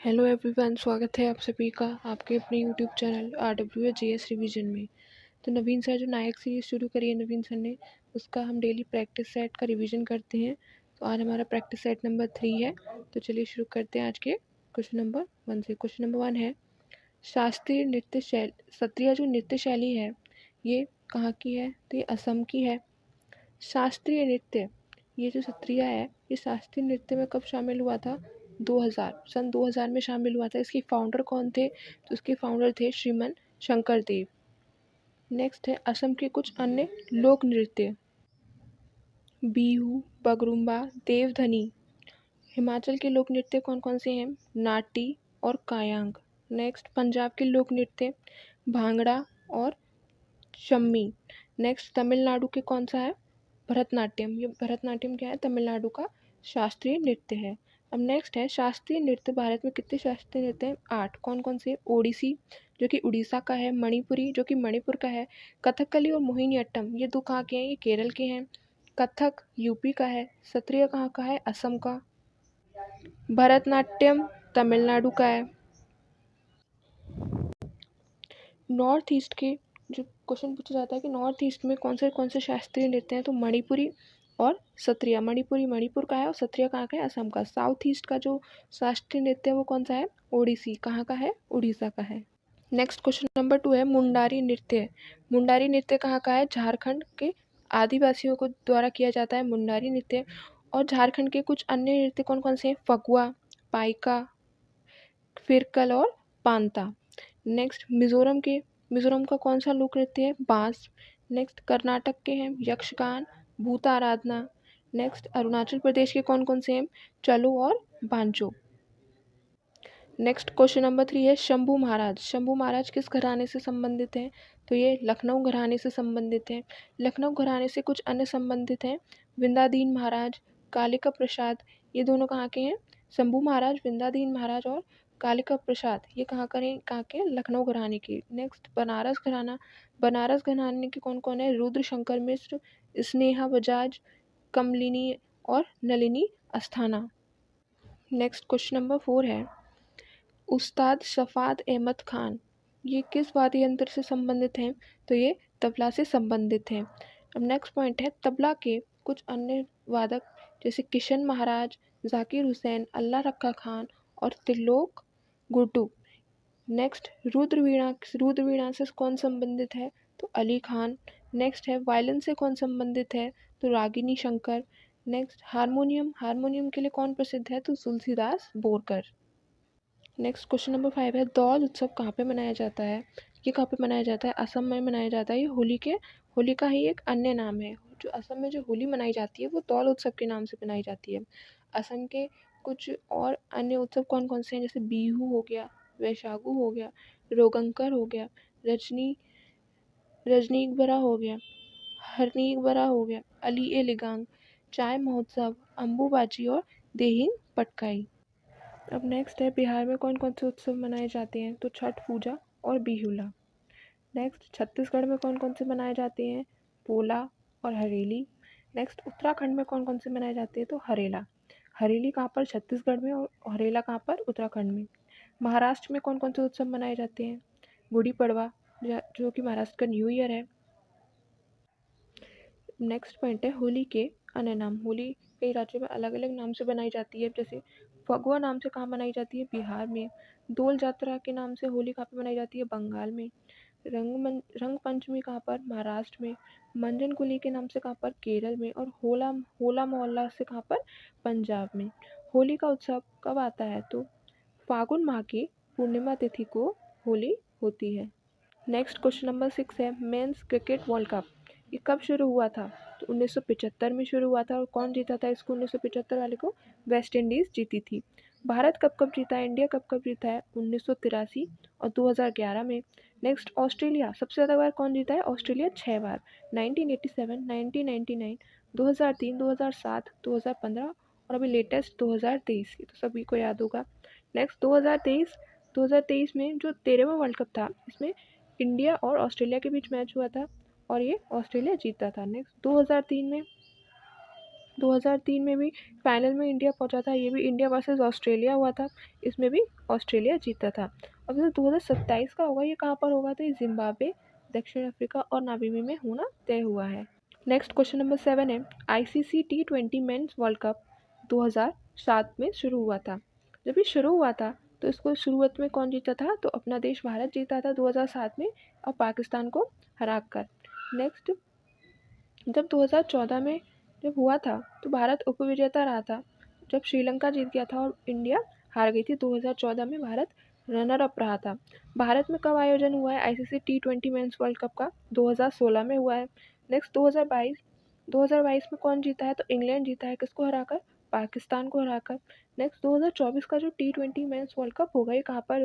Hello everyone, स्वागत है आप सभी का आपके अपने यूट्यूब चैनल RWJS रिवीजन में। तो नवीन सर जो नायक सीरीज़ शुरू करी है नवीन सर ने, उसका हम डेली प्रैक्टिस सेट का रिवीजन करते हैं। तो आज हमारा प्रैक्टिस सेट नंबर 3 है। तो चलिए शुरू करते हैं आज के क्वेश्चन नंबर 1 से। क्वेश्चन नंबर 1 है, शास्त्रीय नृत्य शैली, सत्रिया जो नृत्य शैली है ये कहाँ की है? तो ये असम की है। शास्त्रीय नृत्य, ये जो सत्रिया है ये शास्त्रीय नृत्य में कब शामिल हुआ था? 2000 सन 2000 में शामिल हुआ था। इसके फाउंडर कौन थे? तो इसके फाउंडर थे श्रीमन शंकर देव। नेक्स्ट है असम के कुछ अन्य लोक नृत्य, बिहू, बगरुम्बा, देवधनी। हिमाचल के लोक नृत्य कौन कौन से हैं? नाटी और कायांग। नेक्स्ट पंजाब के लोक नृत्य भांगड़ा और शम्मी। नेक्स्ट तमिलनाडु के कौन सा है? भरतनाट्यम। ये भरतनाट्यम क्या है? तमिलनाडु का शास्त्रीय नृत्य है। अब नेक्स्ट है शास्त्रीय नृत्य, भारत में कितने शास्त्रीय नृत्य हैं? 8। कौन कौन से? ओडिसी जो कि उड़ीसा का है, मणिपुरी जो कि मणिपुर का है, कथकली और मोहिनीअट्टम ये दो कहाँ के हैं? ये केरल के हैं। कथक यूपी का है, सत्रिया कहाँ का है? असम का। भरतनाट्यम तमिलनाडु का है। नॉर्थ ईस्ट के जो क्वेश्चन पूछा जाता है कि नॉर्थ ईस्ट में कौन से शास्त्रीय नृत्य हैं? तो मणिपुरी और सत्रिया। मणिपुरी मणिपुर का है और सत्रिया कहाँ का है? असम का। साउथ ईस्ट का जो शास्त्रीय नृत्य है वो कौन सा है? ओडिसी। कहाँ का है? उड़ीसा का है। नेक्स्ट क्वेश्चन नंबर 2 है मुंडारी नृत्य। मुंडारी नृत्य कहाँ का है? झारखंड के आदिवासियों को द्वारा किया जाता है मुंडारी नृत्य। और झारखंड के कुछ अन्य नृत्य कौन कौन से हैं? फगुआ, पाइका, फिरकल और पांता। नेक्स्ट मिजोरम का कौन सा लोक नृत्य है? बांस। नेक्स्ट कर्नाटक के हैं यक्षगान, भूत आराधना। नेक्स्ट अरुणाचल प्रदेश के कौन कौन से हैं? चलो और बांचो। नेक्स्ट क्वेश्चन नंबर 3 है शंभू महाराज। शंभू महाराज किस घराने से संबंधित हैं? तो ये लखनऊ घराने से संबंधित हैं। लखनऊ घराने से कुछ अन्य संबंधित हैं विंध्याधीन महाराज, कालिका प्रसाद। ये दोनों कहाँ के हैं? शंभू महाराज, विंध्याधीन महाराज और कालिका प्रसाद ये कहाँ के? लखनऊ घराने के। नेक्स्ट बनारस घराना। बनारस घराने के कौन कौन है? रुद्र शंकर मिश्र, स्नेहा बजाज, कमलिनी और Nalini Asthana. Next question number 4 है उस्ताद शफात अहमद खान, ये किस वाद्य यंत्र से संबंधित हैं? तो ये तबला से संबंधित हैं। अब नेक्स्ट पॉइंट है तबला के कुछ अन्य वादक जैसे किशन महाराज, जाकिर हुसैन, अल्लाह रक्का खान और त्रिलोक गुड्डू। नेक्स्ट रुद्र वीणा से कौन संबंधित है? तो अली खान। नेक्स्ट है वायलिन से कौन संबंधित है? तो रागिनी शंकर। नेक्स्ट हारमोनियम के लिए कौन प्रसिद्ध है? तो Tulsidas Borkar. Next question number 5 है दौल उत्सव कहाँ पे मनाया जाता है? ये कहाँ पे मनाया जाता है? असम में मनाया जाता है। ये होली का ही एक अन्य नाम है। जो असम में जो होली मनाई जाती है वो दौल उत्सव के नाम से मनाई जाती है। असम के कुछ और अन्य उत्सव कौन कौन से हैं? जैसे बिहू हो गया, वैशाखू हो गया, रोगंकर हो गया, रजनीगबरा हो गया, हरनीगबरा हो गया, अली ए लिगांग, चाय महोत्सव, अम्बुबाची और देहिंग पटकाई। अब नेक्स्ट है बिहार में कौन कौन से उत्सव मनाए जाते हैं? तो छठ पूजा और बिहुला। नेक्स्ट छत्तीसगढ़ में कौन कौन से मनाए जाते हैं? पोला और हरेली। नेक्स्ट उत्तराखंड में कौन कौन से मनाए जाते हैं? तो हरेला। हरेली कहाँ पर? छत्तीसगढ़ में और हरेला कहाँ पर? उत्तराखंड में। महाराष्ट्र में कौन कौन से उत्सव मनाए जाते हैं? गुड़ी पड़वा जो कि महाराष्ट्र का न्यू ईयर है। नेक्स्ट पॉइंट है होली के अन्य नाम। होली कई राज्यों में अलग अलग नाम से बनाई जाती है। जैसे फगुआ नाम से कहाँ मनाई जाती है? बिहार में। दोल जात्रा के नाम से होली कहाँ पे मनाई जाती है? बंगाल में। रंग पंचमी कहाँ पर? महाराष्ट्र में। मंजन कुली के नाम से कहाँ पर? केरल में। और होला मोहल्ला से कहाँ पर? पंजाब में। होली का उत्सव कब आता है? तो फागुन माह की पूर्णिमा तिथि को होली होती है। नेक्स्ट क्वेश्चन नंबर 6 है मेंस क्रिकेट वर्ल्ड कप, ये कब शुरू हुआ था? तो 1975 में शुरू हुआ था। और कौन जीता था इसको? 1975 वाले को वेस्ट इंडीज़ जीती थी। भारत कब जीता है? इंडिया कब जीता है? 1983 और 2011 में। नेक्स्ट ऑस्ट्रेलिया, सबसे ज़्यादा बार कौन जीता है? ऑस्ट्रेलिया 6 बार, 1987, 1999, 2003, 2007, 2015 और अभी लेटेस्ट 2023। ये तो सभी को याद होगा। नेक्स्ट 2023 में जो 13वां वर्ल्ड कप था इसमें इंडिया और ऑस्ट्रेलिया के बीच मैच हुआ था और ये ऑस्ट्रेलिया जीता था। नेक्स्ट 2003 में 2003 में भी फाइनल में इंडिया पहुंचा था, ये भी इंडिया वर्सेस ऑस्ट्रेलिया हुआ था, इसमें भी ऑस्ट्रेलिया जीता था। अब जो 2027 का होगा ये कहाँ पर होगा, तो ये जिम्बाब्वे, दक्षिण अफ्रीका और नामीबिया में होना तय हुआ है। नेक्स्ट क्वेश्चन नंबर 7 है, ICC T20 mains world cup 2007 में शुरू हुआ था। जब ये शुरू हुआ था तो इसको शुरुआत में कौन जीता था, तो अपना देश भारत जीता था 2007 में और पाकिस्तान को हरा कर। नेक्स्ट, जब 2014 में जब हुआ था तो भारत उपविजेता रहा था, जब श्रीलंका जीत गया था और इंडिया हार गई थी। 2014 में भारत रनर अप रहा था। भारत में कब आयोजन हुआ है ICC T20 mains world cup का, 2016 में हुआ है। नेक्स्ट 2022 में कौन जीता है, तो इंग्लैंड जीता है, किसको हराकर, पाकिस्तान को हराकर। नेक्स्ट 2024 का जो T20 मेंस वर्ल्ड कप होगा ये कहाँ पर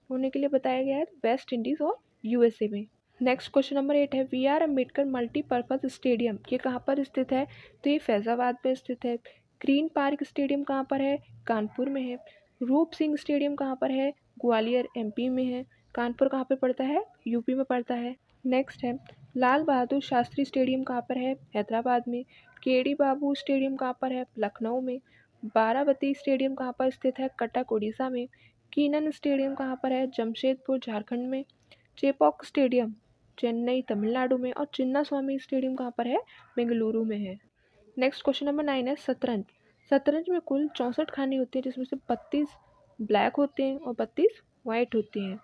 होने के लिए बताया गया है, वेस्ट इंडीज़ और USA में। नेक्स्ट क्वेश्चन नंबर 8 है, BR अम्बेडकर मल्टीपर्पज़ स्टेडियम ये कहाँ पर स्थित है, तो ये फैज़ाबाद में स्थित है। ग्रीन पार्क स्टेडियम कहाँ पर है, कानपुर में है। रूप सिंह स्टेडियम कहाँ पर है, ग्वालियर MP में है। कानपुर कहाँ पर पड़ता है, UP में पड़ता है। नेक्स्ट है, लाल बहादुर शास्त्री स्टेडियम कहाँ पर है, हैदराबाद में। KD बाबू स्टेडियम कहाँ पर है, लखनऊ में। बाराबती स्टेडियम कहाँ पर स्थित है, कटक उड़ीसा में। कीनन स्टेडियम कहाँ पर है, जमशेदपुर झारखंड में। चेपॉक स्टेडियम चेन्नई तमिलनाडु में। और चिन्ना स्वामी स्टेडियम कहाँ पर है, बेंगलुरु में है। नेक्स्ट क्वेश्चन नंबर 9 है, शतरंज। शतरंज में कुल 64 खाने होती हैं, जिसमें से 32 ब्लैक होते हैं और 32 वाइट होती हैं।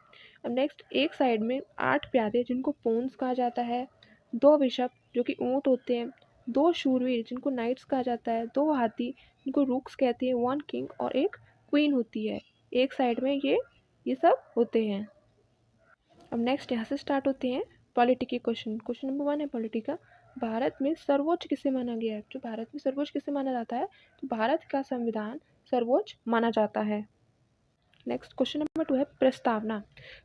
अब नेक्स्ट, एक साइड में 8 प्यादे जिनको पोन्स कहा जाता है, 2 बिशप जो कि ऊँट होते हैं, 2 शूरवीर जिनको नाइट्स कहा जाता है, 2 हाथी जिनको रूक्स कहते हैं, 1 किंग और 1 क्वीन होती है। एक साइड में ये सब होते हैं। अब नेक्स्ट यहाँ से स्टार्ट होते हैं पॉलिटी के क्वेश्चन। क्वेश्चन नंबर 1 है पॉलिटी का, भारत में सर्वोच्च किसे माना गया है, जो भारत में सर्वोच्च किसे माना जाता है, तो भारत का संविधान सर्वोच्च माना जाता है। नेक्स्ट क्वेश्चन नंबर 2 है प्रस्तावना।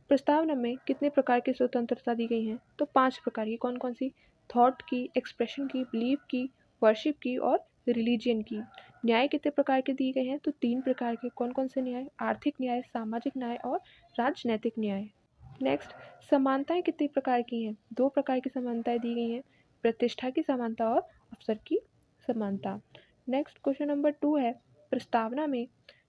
प्रस्तावना में कितने प्रकार की स्वतंत्रता दी गई है, तो 5 प्रकार की। कौन कौन सी, थॉट की, एक्सप्रेशन की, बिलीव की, वर्शिप की और रिलीजियन की। न्याय कितने प्रकार के दिए गए हैं, तो 3 प्रकार के। कौन कौन से न्याय, आर्थिक न्याय, सामाजिक न्याय और राजनैतिक न्याय। नेक्स्ट, समानताएं कितनी प्रकार की हैं, 2 प्रकार की समानताएं दी गई हैं, प्रतिष्ठा की समानता और अवसर की समानता। नेक्स्ट क्वेश्चन नंबर 2 है, प्रस्तावना में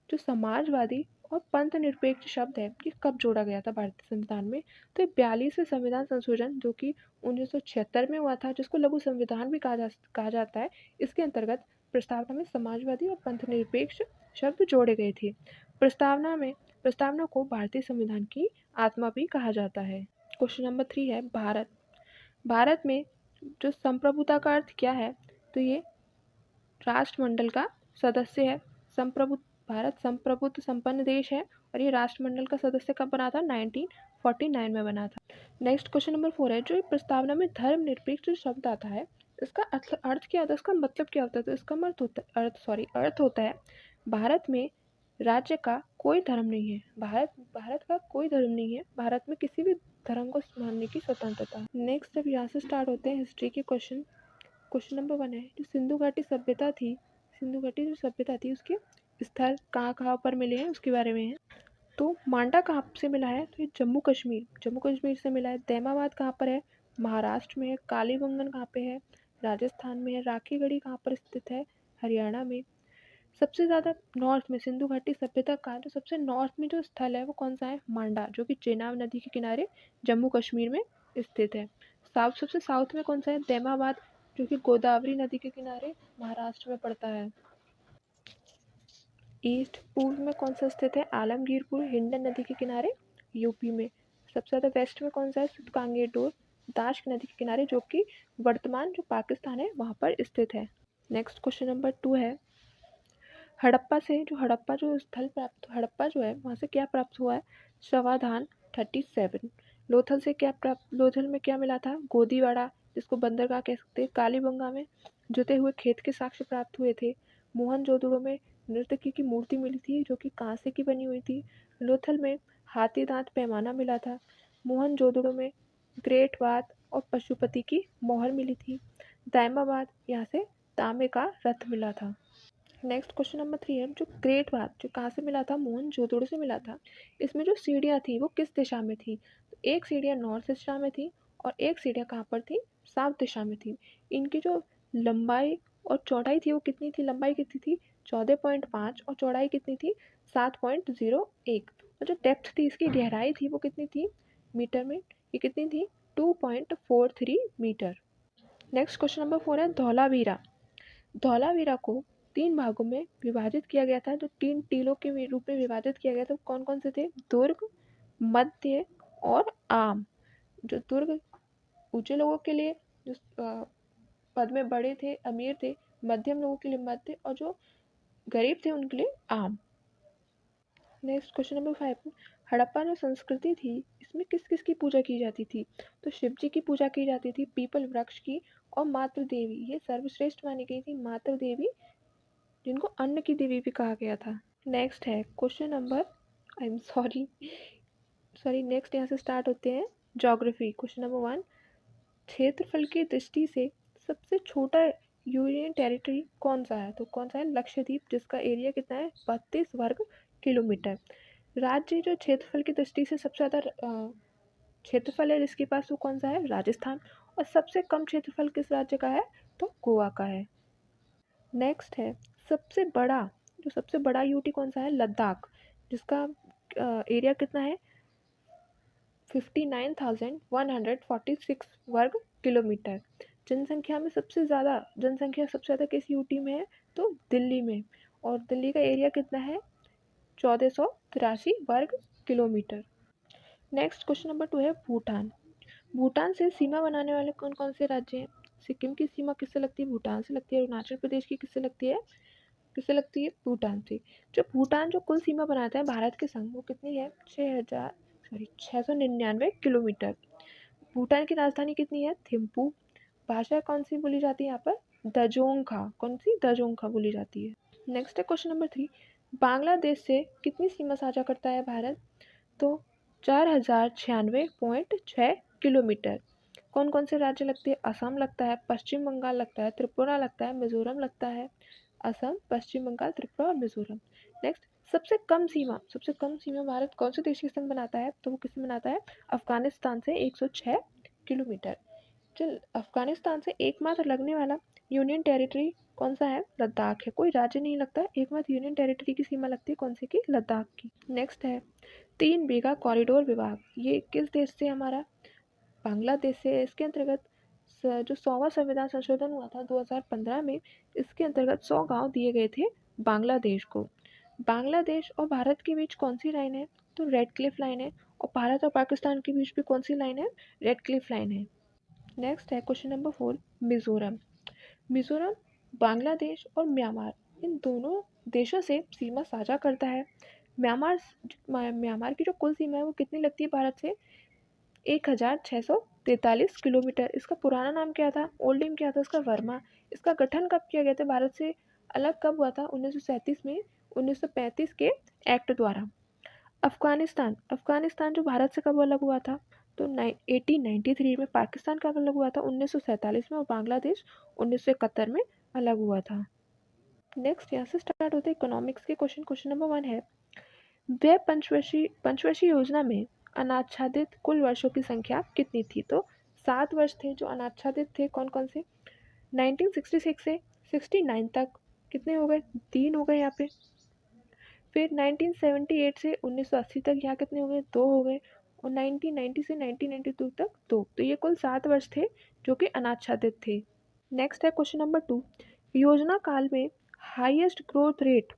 जो समाजवादी और पंथ निरपेक्ष शब्द है ये कब जोड़ा गया था भारतीय संविधान में, तो 42वें संविधान संशोधन जो कि 1976 में हुआ था, जिसको लघु संविधान भी कहा जाता है, इसके अंतर्गत प्रस्तावना में समाजवादी और पंथ निरपेक्ष शब्द जोड़े गए थे। प्रस्तावना को भारतीय संविधान की आत्मा भी कहा जाता है। क्वेश्चन नंबर 3 है, भारत में जो संप्रभुता का अर्थ क्या है, तो ये राष्ट्रमंडल का सदस्य है। भारत संप्रभुत्व संपन्न देश है और ये राष्ट्रमंडल का सदस्य कब बना था, 1949 में बना था। नेक्स्ट क्वेश्चन नंबर 4 है, जो प्रस्तावना में धर्मनिरपेक्ष शब्द आता है इसका अर्थ क्या होता है, इसका मतलब क्या होता है, तो इसका अर्थ होता है भारत में राज्य का कोई धर्म नहीं है। भारत का कोई धर्म नहीं है, भारत में किसी भी धर्म को मानने की स्वतंत्रता। नेक्स्ट अब यहाँ से स्टार्ट होते हैं हिस्ट्री के क्वेश्चन। क्वेश्चन नंबर 1 है, जो सिंधु घाटी जो सभ्यता थी उसके स्थल कहाँ कहाँ पर मिले हैं उसके बारे में है। तो मांडा कहाँ से मिला है, तो ये जम्मू कश्मीर से मिला है। दैमाबाद कहाँ पर है, महाराष्ट्र में है। कालीबंगन कहाँ पे है, राजस्थान में है। राखीगढ़ी कहाँ पर स्थित है, हरियाणा में। सबसे ज़्यादा नॉर्थ में सिंधु घाटी सभ्यता का जो सबसे नॉर्थ में जो स्थल है वो कौन सा है, मांडा, जो कि चेनाब नदी के किनारे जम्मू कश्मीर में स्थित है। सबसे साउथ में कौन सा है, दैमाबाद, जो कि गोदावरी नदी के किनारे महाराष्ट्र में पड़ता है। ईस्ट पूर्व में कौन सा स्थित है, आलमगीरपुर, हिंडन नदी के किनारे यूपी में। सबसे ज़्यादा वेस्ट में कौन सा है, कांगेटोर, दाश्क नदी के किनारे, जो कि वर्तमान जो पाकिस्तान है वहाँ पर स्थित है। नेक्स्ट क्वेश्चन नंबर 2 है, हड़प्पा जो है वहाँ से क्या प्राप्त हुआ है, समाधान 37। लोथल में क्या मिला था, गोदीवाड़ा, जिसको बंदरगाह कह सकते हैं। कालीबंगा में जुते हुए खेत के साक्ष्य प्राप्त हुए थे। मोहनजोदड़ो में नर्तकी की मूर्ति मिली थी जो कि कांसे की बनी हुई थी। लोथल में हाथी दांत पैमाना मिला था। मोहनजोदड़ो में ग्रेट बात और पशुपति की मोहर मिली थी। दायमाबाद यहाँ से तांबे का रथ मिला था। नेक्स्ट क्वेश्चन नंबर 3 है, जो ग्रेट बात जो कहाँ से मिला था, मोहनजोदड़ो से मिला था। इसमें जो सीढ़ियाँ थी वो किस दिशा में थी, तो एक सीढ़ियाँ नॉर्थ दिशा में थी और एक सीढ़ियाँ कहाँ पर थी, साउथ दिशा में थी। इनकी जो लंबाई और चौड़ाई थी वो कितनी थी, लंबाई कितनी थी 14.5 और चौड़ाई कितनी थी 7.01। और जो डेप्थ थी इसकी गहराई थी वो कितनी थी मीटर में, ये कितनी थी 2.43 मीटर। नेक्स्ट क्वेश्चन नंबर 4 है धौलावीरा। धौलावीरा को 3 भागों में विभाजित किया गया था, जो 3 टीलों के रूप में विभाजित किया गया था। कौन कौन से थे, दुर्ग, मध्य और आम। जो दुर्ग ऊंचे लोगों के लिए, जो पद में बड़े थे, अमीर थे, मध्यम लोगों के लिए मध्य, और जो गरीब थे उनके लिए आम। नेक्स्ट क्वेश्चन नंबर 5, हड़प्पा जो संस्कृति थी इसमें किस किस की पूजा की जाती थी, तो शिव जी की पूजा की जाती थी, पीपल वृक्ष की, और मातृ देवी, ये सर्वश्रेष्ठ मानी गई थी मातृ देवी, जिनको अन्न की देवी भी कहा गया था। नेक्स्ट है question number, I am sorry next यहाँ से स्टार्ट होते हैं ज्योग्राफी। क्वेश्चन नंबर 1, क्षेत्रफल की दृष्टि से सबसे छोटा यूनियन टेरिटरी कौन सा है, तो कौन सा है लक्षद्वीप, जिसका एरिया कितना है 32 वर्ग किलोमीटर। राज्य जो क्षेत्रफल की दृष्टि से सबसे ज़्यादा क्षेत्रफल है जिसके पास, वो कौन सा है राजस्थान। और सबसे कम क्षेत्रफल किस राज्य का है, तो गोवा का है। नेक्स्ट है सबसे बड़ा यूटी कौन सा है, लद्दाख, जिसका एरिया कितना है 59,146 वर्ग किलोमीटर। जनसंख्या सबसे ज़्यादा किस यूटी में है, तो दिल्ली में, और दिल्ली का एरिया कितना है 1483 वर्ग किलोमीटर। नेक्स्ट क्वेश्चन नंबर 2 है भूटान। भूटान से सीमा बनाने वाले कौन कौन से राज्य हैं, सिक्किम की सीमा किससे लगती है, भूटान से लगती है। अरुणाचल प्रदेश की किससे लगती है भूटान से। जो भूटान जो कुल सीमा बनाता है भारत के संग, वो कितनी है 6,699 किलोमीटर। भूटान की राजधानी कितनी है थिम्पू। भाषा कौन सी बोली जाती है यहाँ पर, दजोंगखा बोली जाती है। नेक्स्ट है क्वेश्चन नंबर 3, बांग्लादेश से कितनी सीमा साझा करता है भारत, तो 4,096.6 किलोमीटर। कौन कौन से राज्य लगते हैं, असम लगता है, पश्चिम बंगाल लगता है, त्रिपुरा लगता है, मिजोरम लगता है। असम, पश्चिम बंगाल, त्रिपुरा और मिजोरम। नेक्स्ट, सबसे कम सीमा भारत कौन से देश के संग बनाता है, तो वो किससे बनाता है अफगानिस्तान से 106 किलोमीटर। चल, अफगानिस्तान से एकमात्र लगने वाला यूनियन टेरिटरी कौन सा है, लद्दाख है। कोई राज्य नहीं लगता, एकमात्र यूनियन टेरिटरी की सीमा लगती है कौन सी की, लद्दाख की। नेक्स्ट है 3 बीघा कॉरिडोर विभाग, ये किस देश से, हमारा बांग्लादेश से। इसके अंतर्गत जो 100वां संविधान संशोधन हुआ था 2015 में, इसके अंतर्गत 100 गांव दिए गए थे बांग्लादेश को। बांग्लादेश और भारत के बीच कौन सी लाइन है, तो रेड क्लिफ लाइन है। और भारत और पाकिस्तान के बीच भी कौन सी लाइन है, रेड क्लिफ लाइन है। नेक्स्ट है क्वेश्चन नंबर 4, मिजोरम। मिजोरम बांग्लादेश और म्यांमार, इन दोनों देशों से सीमा साझा करता है। म्यांमार की जो कुल सीमा है वो कितनी लगती है भारत से, 1,643 किलोमीटर। इसका पुराना नाम क्या था, ओल्ड नेम क्या था इसका, वर्मा। इसका गठन कब किया गया था, भारत से अलग कब हुआ था, 1937 में, 1935 के एक्ट द्वारा। अफगानिस्तान जो भारत से कब अलग हुआ था, तो 1893 में। पाकिस्तान कब अलग हुआ था, 1947 में। और बांग्लादेश 1971 में अलग हुआ था। नेक्स्ट यहाँ से स्टार्ट होते हैं इकोनॉमिक्स के क्वेश्चन। क्वेश्चन नंबर 1 है, वह पंचवर्षीय योजना में अनाच्छादित कुल वर्षों की संख्या कितनी थी, तो 7 वर्ष थे जो अनाच्छादित थे। कौन कौन से, 1966 से 69 तक कितने हो गए, 3 हो गए यहाँ पे। फिर 1978 से 1980 तक यहाँ कितने हो गए, 2 हो गए। और 1990 से 1992 तक 2। तो ये कुल 7 वर्ष थे जो कि अनाच्छादित थे। नेक्स्ट है क्वेश्चन नंबर 2, योजना काल में हाईएस्ट ग्रोथ रेट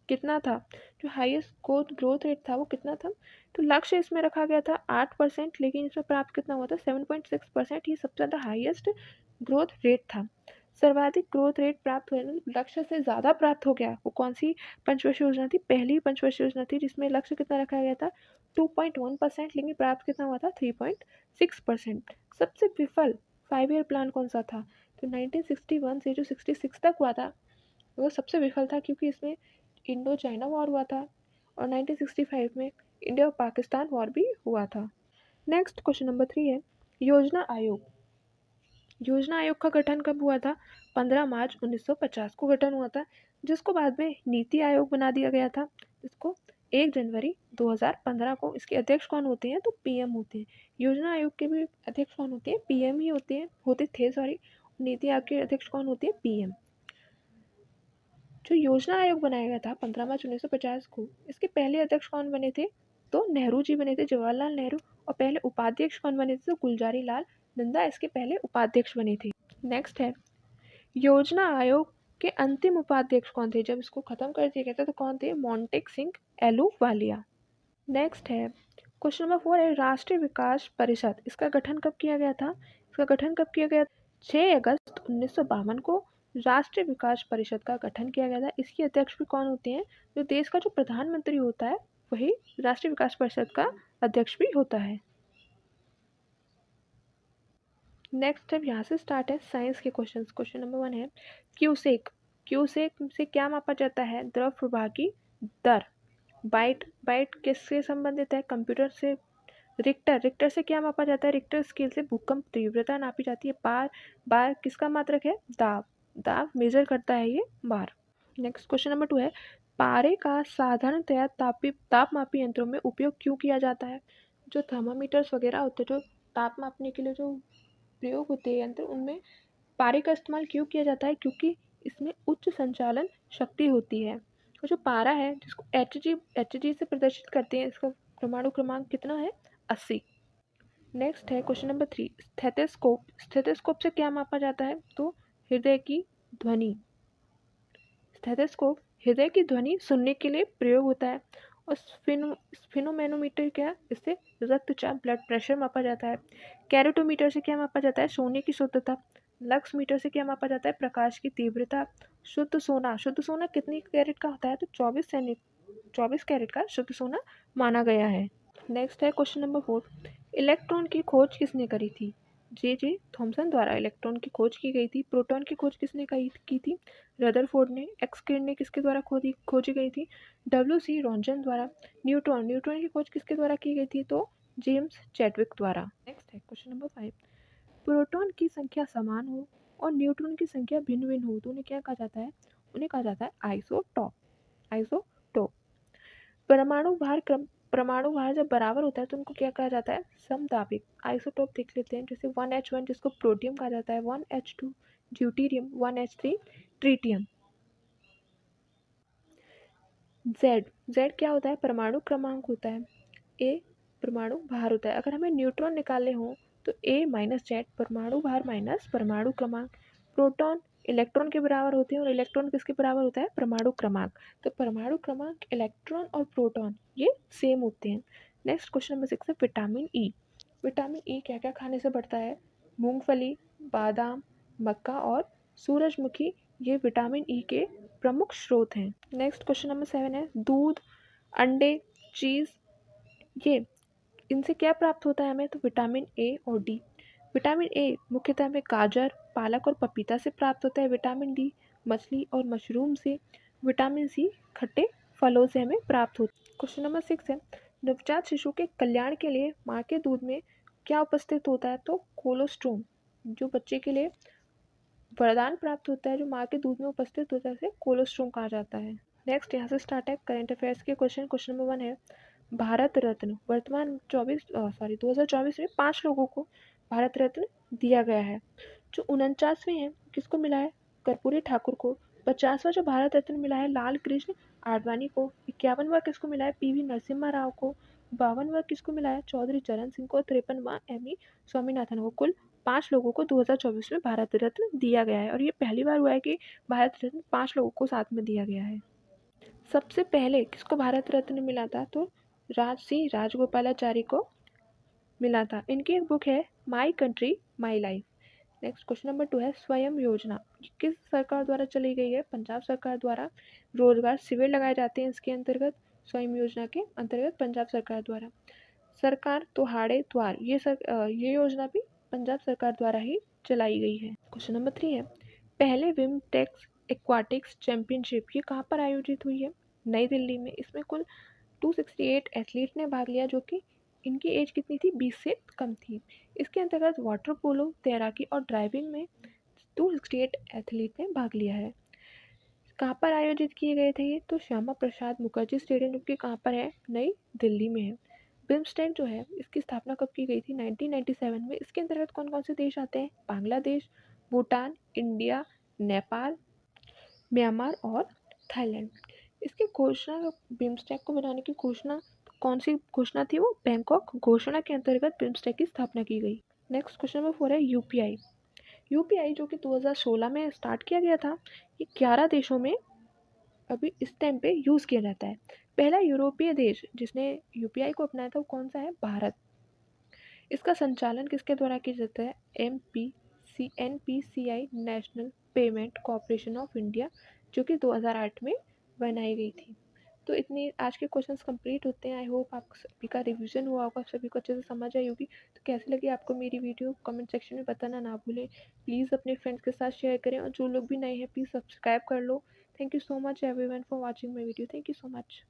कितना था, जो हाईएस्ट ग्रोथ रेट था वो कितना था, तो लक्ष्य इसमें रखा गया था 8%, लेकिन इसमें प्राप्त कितना हुआ था 7.6%। ये सबसे ज़्यादा हाईएस्ट ग्रोथ रेट था। सर्वाधिक ग्रोथ रेट प्राप्त हुए, लक्ष्य से ज़्यादा प्राप्त हो गया, वो कौन सी पंचवर्षीय योजना थी, पहली पंचवर्षीय योजना थी जिसमें लक्ष्य कितना रखा गया था 2.1%, लेकिन प्राप्त कितना हुआ था 3.6%। सबसे विफल 5 ईयर प्लान कौन सा था, तो 1961 से जो 66 तक हुआ था वो सबसे विफल था, क्योंकि इसमें इंडो चाइना वॉर हुआ था और 1965 में इंडिया और पाकिस्तान वॉर भी हुआ था। नेक्स्ट क्वेश्चन नंबर 3 है, योजना आयोग। योजना आयोग का गठन कब हुआ था, 15 मार्च 1950 को गठन हुआ था, जिसको बाद में नीति आयोग बना दिया गया था। इसको 1 जनवरी 2015 को, इसके अध्यक्ष कौन होते हैं, तो पीएम होते हैं। योजना आयोग के भी अध्यक्ष कौन होते हैं, पीएम ही होते थे। नीति आयोग की अध्यक्ष कौन होती है? पीएम। जो योजना आयोग बनाया गया था 15 मार्च 1950 को, इसके पहले अध्यक्ष कौन बने थे? तो नेहरू जी बने थे, जवाहरलाल नेहरू। और पहले उपाध्यक्ष कौन बने थे? तो गुलजारी लाल नंदा इसके पहले उपाध्यक्ष बने थे। नेक्स्ट है, योजना आयोग के अंतिम उपाध्यक्ष कौन थे? जब इसको खत्म कर दिया गया था तो कौन थे? मोंटेक सिंह एलूवालिया। नेक्स्ट है क्वेश्चन नंबर 4 है, राष्ट्रीय विकास परिषद, इसका गठन कब किया गया था? इसका गठन कब किया गया? 6 अगस्त 1952 को राष्ट्रीय विकास परिषद का गठन किया गया था। इसकी अध्यक्ष भी कौन होते हैं? जो देश का जो प्रधानमंत्री होता है वही राष्ट्रीय विकास परिषद का अध्यक्ष भी होता है। नेक्स्ट स्टेप यहाँ से स्टार्ट है साइंस के क्वेश्चन। क्वेश्चन नंबर 1 है, क्यूसेक। क्यूसेक से क्या मापा जाता है? द्रव प्रवाह की दर। बाइट, बाइट किससे संबंधित है? कंप्यूटर से। रिक्टर, रिक्टर से क्या मापा जाता है? रिक्टर स्केल से भूकंप तीव्रता नापी जाती है। बार, बार किसका मात्रक है? दाब, दाब मेजर करता है ये बार। नेक्स्ट क्वेश्चन नंबर 2 है, पारे का साधारणतया तापमापी यंत्रों में उपयोग क्यों किया जाता है? जो थर्मामीटर्स वगैरह होते हैं, जो ताप मापने के लिए जो प्रयोग होते हैं यंत्र, उनमें पारे का इस्तेमाल क्यों किया जाता है? क्योंकि इसमें उच्च संचालन शक्ति होती है। और जो पारा है जिसको एच जी से प्रदर्शित करते हैं, इसका परमाणु क्रमांक कितना है? 80। नेक्स्ट है क्वेश्चन नंबर 3, स्टेथोस्कोप। स्टेथोस्कोप से क्या मापा जाता है? तो हृदय की ध्वनि। स्टेथोस्कोप हृदय की ध्वनि सुनने के लिए प्रयोग होता है। और स्फिनोमेनोमीटर क्या? इससे रक्तचाप ब्लड प्रेशर मापा जाता है। कैरोटोमीटर से क्या मापा जाता है? सोने की शुद्धता। लक्स मीटर से क्या मापा जाता है? प्रकाश की तीव्रता। शुद्ध सोना, शुद्ध सोना कितनी कैरेट का होता है? तो 24 कैरेट का शुद्ध सोना माना गया है। नेक्स्ट है क्वेश्चन नंबर 4, इलेक्ट्रॉन की खोज किसने करी थी? जे थॉमसन द्वारा इलेक्ट्रॉन की खोज की गई थी। प्रोटॉन की खोज किसने की थी? रदरफोर्ड ने। एक्स किरणें किसके द्वारा खोजी गई थी? डब्ल्यू.सी. रॉन्जन द्वारा। न्यूट्रॉन, न्यूट्रॉन की खोज किसके द्वारा की गई थी? तो जेम्स चैडविक द्वारा। नेक्स्ट है क्वेश्चन नंबर 5, प्रोटॉन की संख्या समान हो और न्यूट्रॉन की संख्या भिन्न भिन्न हो तो उन्हें क्या कहा जाता है? उन्हें कहा जाता है आइसोटॉप। आइसोटॉप। परमाणु भार जब बराबर होता है तो उनको क्या कहा जाता है? समदाबिक। आइसोटोप देख लेते हैं, जैसे 1H1 जिसको प्रोटियम कहा जाता है, 1H2 deuterium, 1H3 tritium. Z क्या होता है? परमाणु क्रमांक होता है। A परमाणु भार होता है। अगर हमें न्यूट्रॉन निकालने हो तो A माइनस जेड, परमाणु भार माइनस परमाणु क्रमांक। प्रोटॉन इलेक्ट्रॉन के बराबर होते हैं और इलेक्ट्रॉन किसके बराबर होता है? परमाणु क्रमांक। तो परमाणु क्रमांक, इलेक्ट्रॉन और प्रोटॉन ये सेम होते हैं। नेक्स्ट क्वेश्चन नंबर 6 है, विटामिन ई। विटामिन ई क्या क्या खाने से बढ़ता है? मूंगफली, बादाम, मक्का और सूरजमुखी ये विटामिन ई के प्रमुख स्रोत हैं। नेक्स्ट क्वेश्चन नंबर 7 है, दूध, अंडे, चीज़, ये इनसे क्या प्राप्त होता है हमें? तो विटामिन ए और डी। विटामिन ए मुख्यतः हमें गाजर, पालक और पपीता से प्राप्त होता है। विटामिन डी मछली और मशरूम से। विटामिन सी खट्टे फलों से हमें प्राप्त होता है। क्वेश्चन नंबर 6 है, नवजात शिशु के कल्याण के लिए माँ के दूध में क्या उपस्थित होता है? तो कोलोस्ट्रोम। जो बच्चे के लिए वरदान प्राप्त होता है, जो माँ के दूध में उपस्थित होता है, उसे कोलोस्ट्रोम कहा जाता है। नेक्स्ट यहाँ से स्टार्ट है करंट अफेयर्स के क्वेश्चन। क्वेश्चन नंबर 1 है, भारत रत्न वर्तमान 2024 में 5 लोगों को भारत रत्न दिया गया है। जो 49वें हैं किसको मिला है? कर्पूरी ठाकुर को। 50वां जो भारत रत्न मिला है लाल कृष्ण आडवाणी को। 51वां किसको मिला है? पीवी नरसिम्हा राव को। 52वां किसको मिला है? चौधरी चरण सिंह को। 53वां एम.ई. स्वामीनाथन को। कुल 5 लोगों को 2024 में भारत रत्न दिया गया है और ये पहली बार हुआ है कि भारत रत्न 5 लोगों को साथ में दिया गया है। सबसे पहले किसको भारत रत्न मिला था? तो राजगोपालाचारी को मिला था। इनकी एक बुक है my country my life. Next question number 2 है, स्वयं योजना किस सरकार द्वारा चलाई गई है? पंजाब सरकार द्वारा। रोजगार शिविर लगाए जाते हैं इसके अंतर्गत। स्वयं योजना के अंतर्गत पंजाब सरकार द्वारा। सरकार तुहाड़े द्वार, ये योजना भी पंजाब सरकार द्वारा ही चलाई गई है। क्वेश्चन नंबर 3 है, पहले विमटेक्स एक्वाटिक्स चैंपियनशिप ये कहाँ पर आयोजित हुई है? नई दिल्ली में। इसमें कुल 268 एथलीट ने भाग लिया, जो कि इनकी एज कितनी थी? 20 से कम थी। इसके अंतर्गत वाटर पोलो, तैराकी और ड्राइविंग में 268 एथलीट ने भाग लिया है। कहाँ पर आयोजित किए गए थे ये? तो श्यामा प्रसाद मुखर्जी स्टेडियम, जो कि कहाँ पर है? नई दिल्ली में है। बिम्स्टेक जो है इसकी स्थापना कब की गई थी? 1997 में। इसके अंतर्गत कौन कौन से देश आते हैं? बांग्लादेश, भूटान, इंडिया, नेपाल, म्यांमार और थाईलैंड। इसकी घोषणा, बिम्स्टेक को बनाने की घोषणा, कौन सी घोषणा थी वो? बैंकॉक घोषणा के अंतर्गत बिम्स्टेक की स्थापना की गई। नेक्स्ट क्वेश्चन नंबर 4 है यूपीआई। यूपीआई जो कि 2016 में स्टार्ट किया गया था, ये 11 देशों में अभी इस टाइम पे यूज़ किया जाता है। पहला यूरोपीय देश जिसने यूपीआई को अपनाया था वो कौन सा है? भारत। इसका संचालन किसके द्वारा किया जाता है? NPCI, national payment corporation of India, जो कि 2008 में बनाई गई थी। तो इतनी आज के क्वेश्चंस कंप्लीट होते हैं। आई होप आप सभी का रिवीजन हुआ होगा, सभी को अच्छे से समझ आई होगी। तो कैसी लगी आपको मेरी वीडियो कमेंट सेक्शन में बताना ना भूलें। प्लीज़ अपने फ्रेंड्स के साथ शेयर करें, और जो लोग भी नए हैं प्लीज़ सब्सक्राइब कर लो। Thank you so much everyone for watching my video. Thank you so much.